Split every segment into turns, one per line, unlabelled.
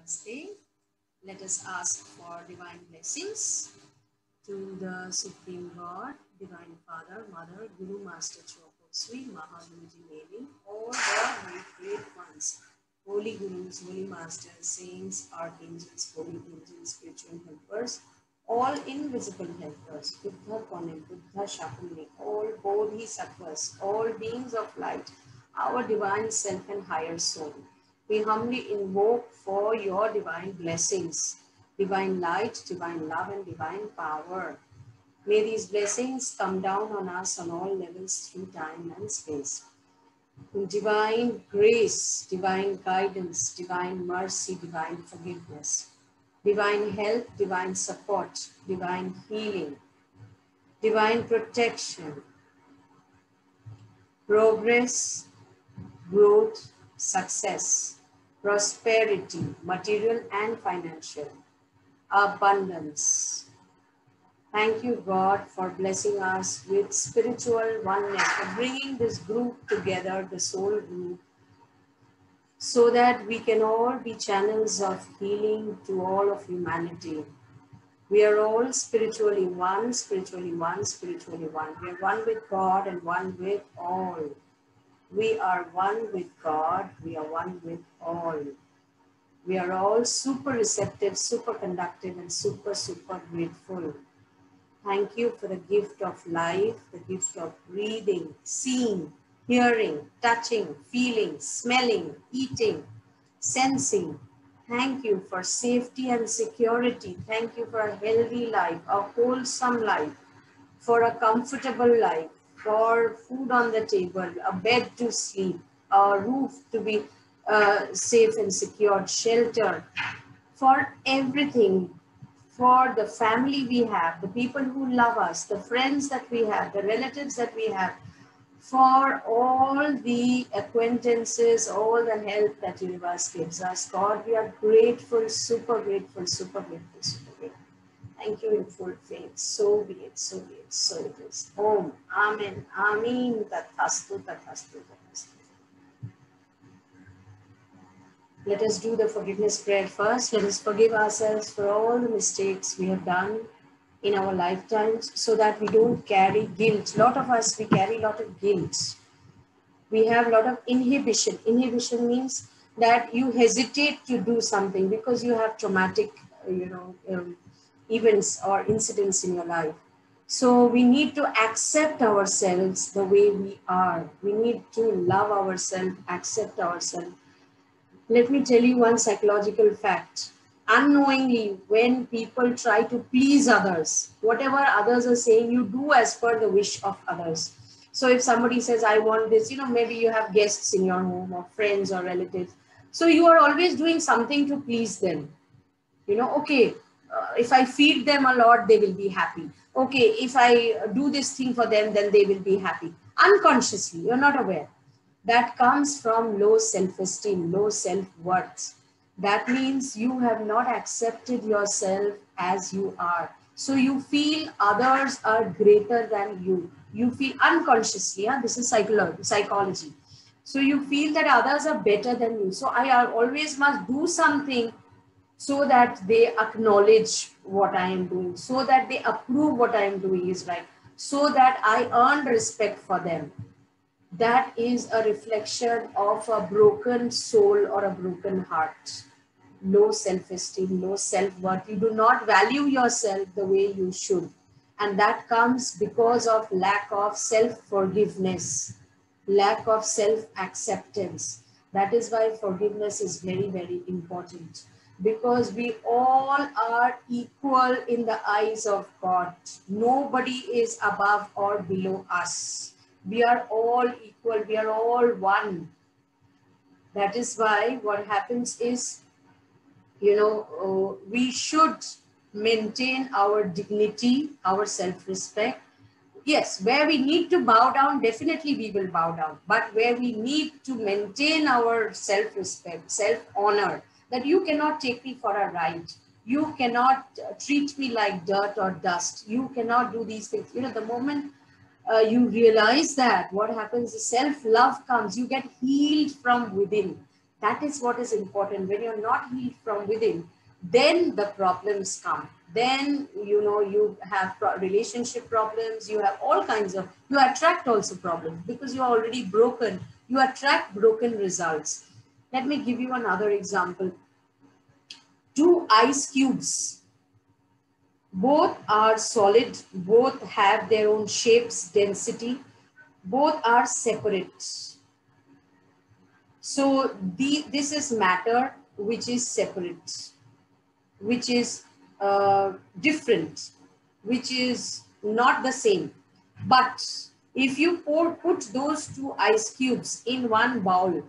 Namaste. Let us ask for divine blessings to the Supreme God, Divine Father, Mother, Guru, Master, Chopo, Sri Mahaguruji, Devi, all the great ones, Holy Gurus, Holy Masters, Saints, Archangels, Holy Angels, Spiritual Helpers, all invisible helpers, Buddha Kone, Buddha Shakundi, all Bodhisattvas, all beings of light, our divine self and higher soul. We humbly invoke for your divine blessings, divine light, divine love, and divine power. May these blessings come down on us on all levels through time and space. Divine grace, divine guidance, divine mercy, divine forgiveness, divine help, divine support, divine healing, divine protection, progress, growth, success, prosperity, material and financial, abundance. Thank you, God, for blessing us with spiritual oneness, for bringing this group together, the soul group, so that we can all be channels of healing to all of humanity. We are all spiritually one, spiritually one, spiritually one. We are one with God and one with all. We are one with God, we are one with all. We are all super receptive, super conductive, and super grateful. Thank you for the gift of life, the gift of breathing, seeing, hearing, touching, feeling, smelling, eating, sensing. Thank you for safety and security. Thank you for a healthy life, a wholesome life, for a comfortable life, for food on the table, a bed to sleep, a roof to be safe and secured, shelter, for everything, for the family we have, the people who love us, the friends that we have, the relatives that we have, for all the acquaintances, all the help that universe gives us. God, we are grateful, super grateful, super grateful, super grateful. Thank you in full faith. So be it, so be it, so it is. Om, Amen, Amin, Tathastu, Tathastu, Tathastu. Let us do the forgiveness prayer first. Let us forgive ourselves for all the mistakes we have done in our lifetimes so that we don't carry guilt. A lot of us, we carry a lot of guilt. We have a lot of inhibition. Inhibition means that you hesitate to do something because you have traumatic, events or incidents in your life. So we need to accept ourselves the way we are. We need to love ourselves, accept ourselves. Let me tell you one psychological fact. Unknowingly, when people try to please others, whatever others are saying, you do as per the wish of others. So if somebody says, I want this, maybe you have guests in your home or friends or relatives. So you are always doing something to please them. Okay, if I feed them a lot, they will be happy. Okay, if I do this thing for them, then they will be happy. Unconsciously, you're not aware. That comes from low self-esteem, low self-worth. That means you have not accepted yourself as you are. So you feel others are greater than you. You feel unconsciously, this is psychology. So you feel that others are better than you. So I always must do something so that they acknowledge what I am doing, so that they approve what I am doing is right, so that I earn respect for them. That is a reflection of a broken soul or a broken heart. Low self-esteem, low self-worth. You do not value yourself the way you should. And that comes because of lack of self-forgiveness, lack of self-acceptance. That is why forgiveness is very, very important. Because we all are equal in the eyes of God. Nobody is above or below us. We are all equal. We are all one. That is why what happens is, we should maintain our dignity, our self-respect. Yes, where we need to bow down, definitely we will bow down. But where we need to maintain our self-respect, self-honor, that you cannot take me for a ride. You cannot treat me like dirt or dust. You cannot do these things. The moment you realize that, what happens is self-love comes. You get healed from within. That is what is important. When you're not healed from within, then the problems come. Then, you know, you have relationship problems, you have all kinds of, you attract also problems because you're already broken. You attract broken results. Let me give you another example. Two ice cubes, both are solid, both have their own shapes, density, both are separate. So this is matter which is separate, which is different, which is not the same. But if you put those two ice cubes in one bowl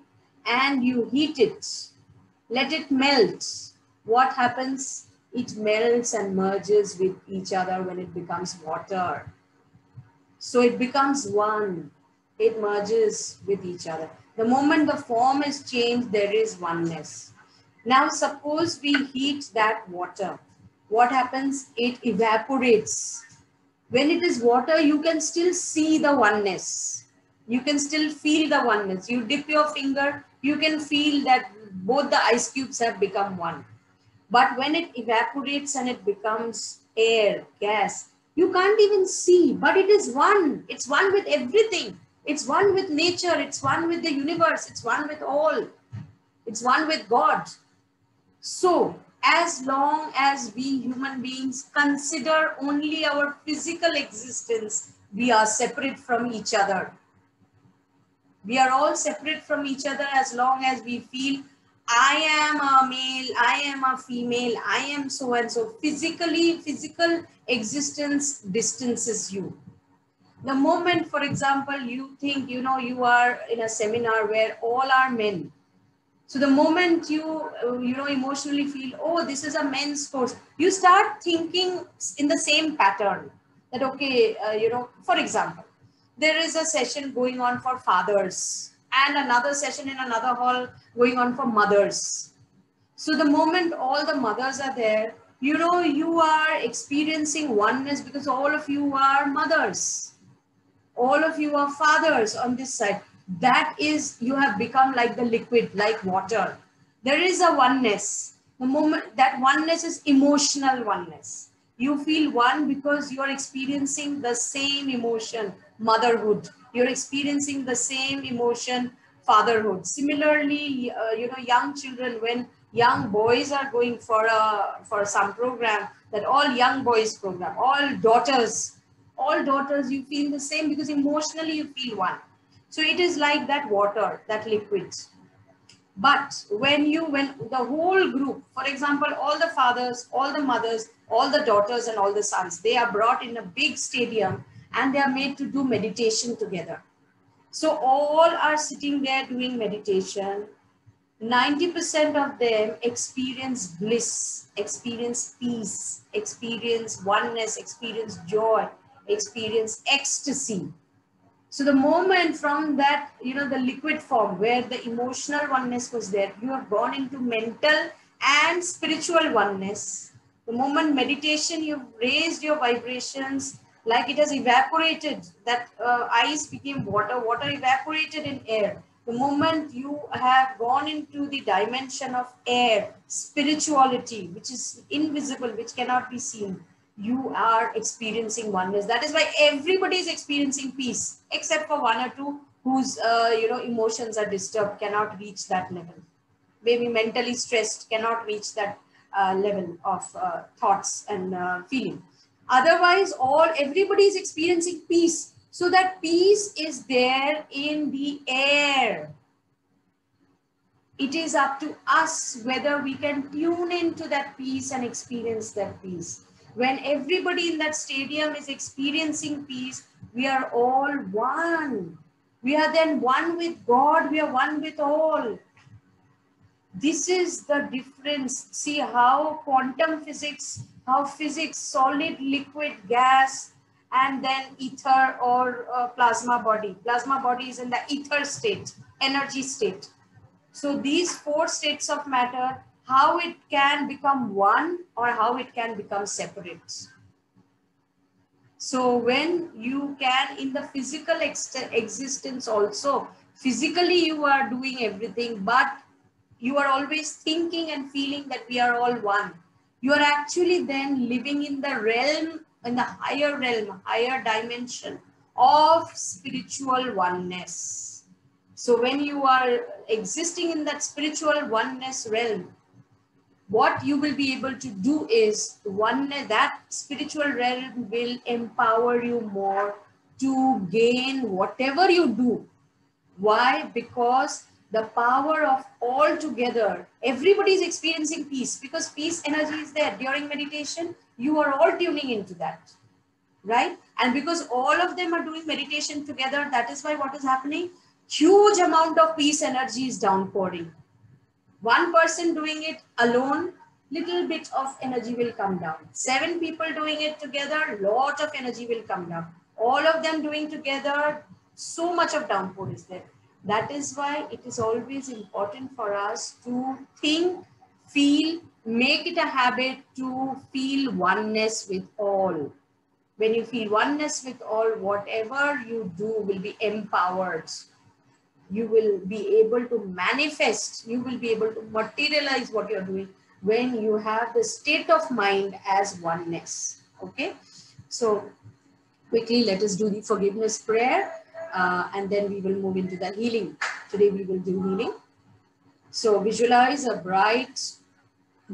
and you heat it, let it melt, what happens? It melts and merges with each other when it becomes water. So it becomes one. It merges with each other. The moment the form is changed, there is oneness. Now, suppose we heat that water. What happens? It evaporates. When it is water, you can still see the oneness. You can still feel the oneness. You dip your finger, you can feel that both the ice cubes have become one. But when it evaporates and it becomes air, gas, you can't even see, but it is one. It's one with everything. It's one with nature. It's one with the universe. It's one with all. It's one with God. So, as long as we human beings consider only our physical existence, we are separate from each other. We are all separate from each other as long as we feel I am a male, I am a female, I am so and so. Physically, physical existence distances you. The moment, for example, you think, you know, you are in a seminar where all are men. So the moment you, you know, emotionally feel, oh, this is a men's course, you start thinking in the same pattern that, okay, you know, for example, there is a session going on for fathers and another session in another hall going on for mothers. So the moment all the mothers are there, you know, you are experiencing oneness because all of you are mothers. All of you are fathers on this side. That is, you have become like the liquid, like water. There is a oneness. The moment that oneness is emotional oneness. You feel one because you are experiencing the same emotion, motherhood. You're experiencing the same emotion, fatherhood. Similarly, you know, young children, when young boys are going for some program, that all young boys program, all daughters, you feel the same because emotionally you feel one. So it is like that water, that liquid. But when the whole group, for example, all the fathers, all the mothers, all the daughters and all the sons, they are brought in a big stadium and they are made to do meditation together. So all are sitting there doing meditation. 90% of them experience bliss, experience peace, experience oneness, experience joy, experience ecstasy. So the moment from that, you know, the liquid form where the emotional oneness was there, you have gone into mental and spiritual oneness. The moment meditation, you've raised your vibrations, like it has evaporated, that ice became water, water evaporated in air. The moment you have gone into the dimension of air, spirituality, which is invisible, which cannot be seen, you are experiencing oneness. That is why everybody is experiencing peace, except for one or two whose you know, emotions are disturbed, cannot reach that level. Maybe mentally stressed, cannot reach that level of thoughts and feeling. Otherwise, everybody is experiencing peace. So that peace is there in the air. It is up to us whether we can tune into that peace and experience that peace. When everybody in that stadium is experiencing peace, we are all one. We are then one with God. We are one with all. This is the difference. See how quantum physics, how physics, solid, liquid, gas, and then ether or plasma body. Plasma body is in the ether state, energy state. So these four states of matter, how it can become one or how it can become separate. So when you can, in the physical existence also, physically you are doing everything, but you are always thinking and feeling that we are all one, you are actually then living in the realm, in the higher realm, higher dimension of spiritual oneness. So when you are existing in that spiritual oneness realm, what you will be able to do is that spiritual realm will empower you more to gain whatever you do. Why? Because the power of all together, everybody is experiencing peace, because peace energy is there during meditation. You are all tuning into that, right? And because all of them are doing meditation together, that is why what is happening? Huge amount of peace energy is downpouring. One person doing it alone, little bit of energy will come down. 7 people doing it together, lot of energy will come down. All of them doing together, so much of downpour is there. That is why it is always important for us to think, feel, make it a habit to feel oneness with all. When you feel oneness with all, whatever you do will be empowered. You will be able to manifest, you will be able to materialize what you're doing when you have the state of mind as oneness. Okay, so quickly let us do the forgiveness prayer, and then we will move into the healing. Today we will do healing. So visualize a bright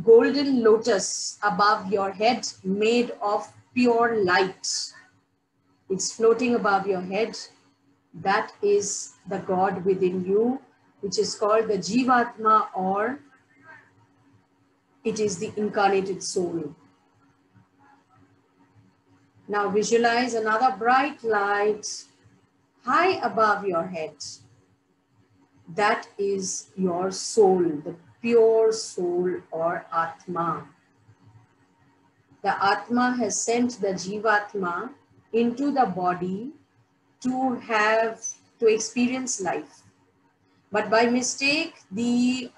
golden lotus above your head made of pure light. It's floating above your head. That is the God within you, which is called the Jivatma, or it is the incarnated soul. Now visualize another bright light high above your head. That is your soul, the pure soul or Atma. The Atma has sent the Jivatma into the body to experience life. But by mistake, the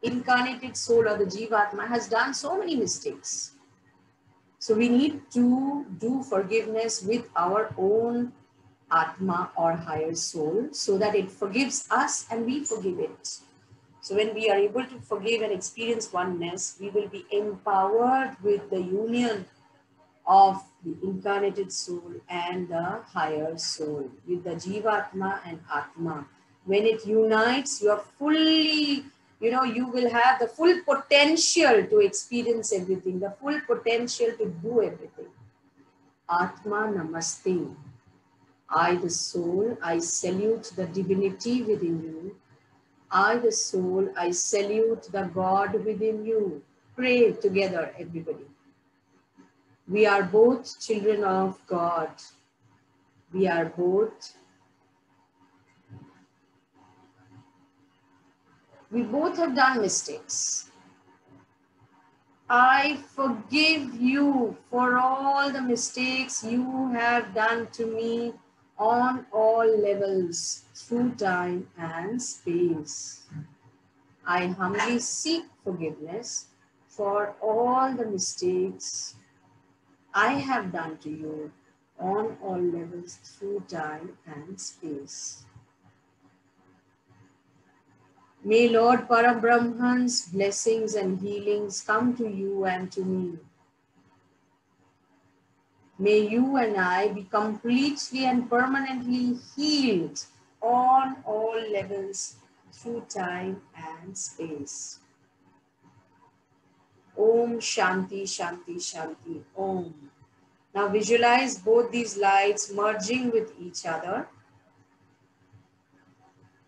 incarnated soul or the Jivatma has done so many mistakes. So we need to do forgiveness with our own Atma or higher soul so that it forgives us and we forgive it. So when we are able to forgive and experience oneness, we will be empowered with the union of the incarnated soul and the higher soul, with the Jivatma and Atma. When it unites, you are fully, you will have the full potential to experience everything, the full potential to do everything. Atma Namaste. I, the soul, I salute the divinity within you. I, the soul, I salute the God within you. Pray together, everybody. We are both children of God. We are we both have done mistakes. I forgive you for all the mistakes you have done to me on all levels through time and space. I humbly seek forgiveness for all the mistakes I have done to you on all levels through time and space. May Lord Parabrahman's blessings and healings come to you and to me. May you and I be completely and permanently healed on all levels through time and space. Om Shanti Shanti Shanti Om. Now visualize both these lights merging with each other.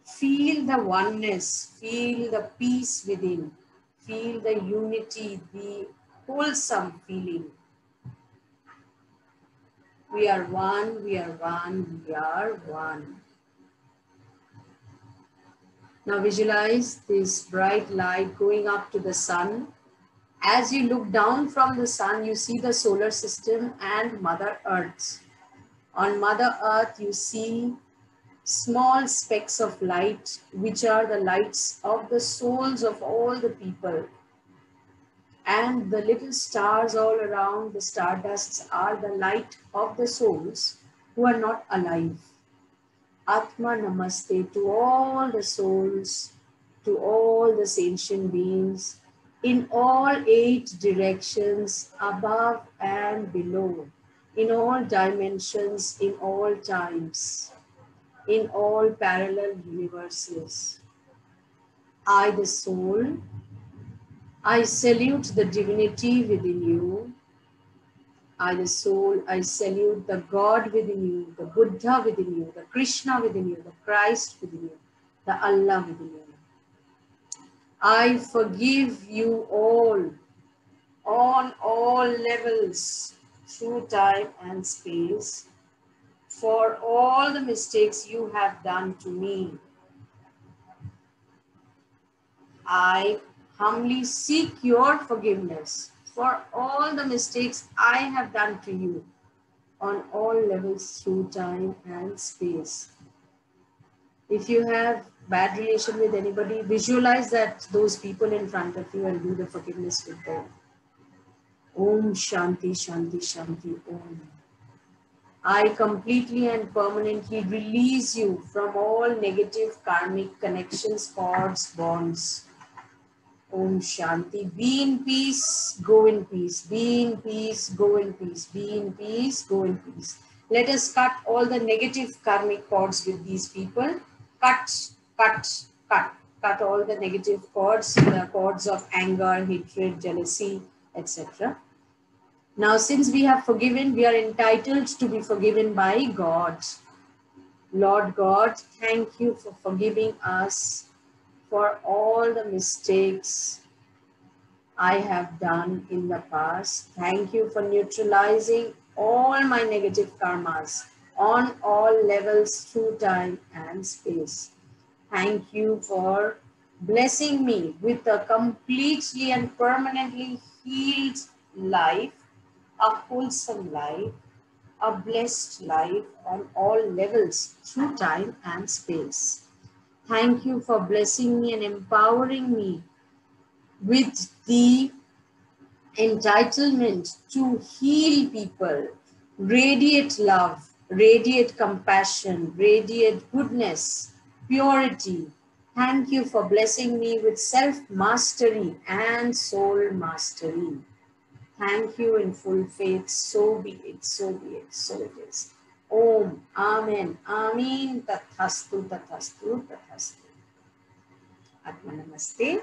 Feel the oneness, feel the peace within, feel the unity, the wholesome feeling. We are one, we are one, we are one. Now visualize this bright light going up to the sun. As you look down from the sun, you see the solar system and Mother Earth. On Mother Earth, you see small specks of light, which are the lights of the souls of all the people. And the little stars all around, the stardusts, are the light of the souls who are not alive. Atma Namaste to all the souls, to all all the sentient beings in all 8 directions, above and below, in all dimensions, in all times, in all parallel universes. I, the soul, I salute the divinity within you. I, the soul, I salute the God within you, the Buddha within you, the Krishna within you, the Christ within you, the Allah within you. I forgive you all, on all levels, through time and space, for all the mistakes you have done to me. I humbly seek your forgiveness for all the mistakes I have done to you on all levels through time and space. If you have bad relation with anybody, visualize that those people in front of you and do the forgiveness with them. Om Shanti Shanti Shanti Om. I completely and permanently release you from all negative karmic connections, cords, bonds. Om Shanti. Be in peace, go in peace. Be in peace, go in peace. Be in peace, go in peace. Let us cut all the negative karmic cords with these people. Cut, cut, cut. Cut all the negative cords, the cords of anger, hatred, jealousy, etc. Now, since we have forgiven, we are entitled to be forgiven by God. Lord God, thank you for forgiving us for all the mistakes I have done in the past. Thank you for neutralizing all my negative karmas on all levels through time and space. Thank you for blessing me with a completely and permanently healed life, a wholesome life, a blessed life on all levels through time and space. Thank you for blessing me and empowering me with the entitlement to heal people, radiate love, radiate compassion, radiate goodness, purity. Thank you for blessing me with self-mastery and soul mastery. Thank you in full faith. So be it, so be it, so it is. Om, Amen, Amin, Tathastu, Tathastu, Tathastu. Atma Namaste.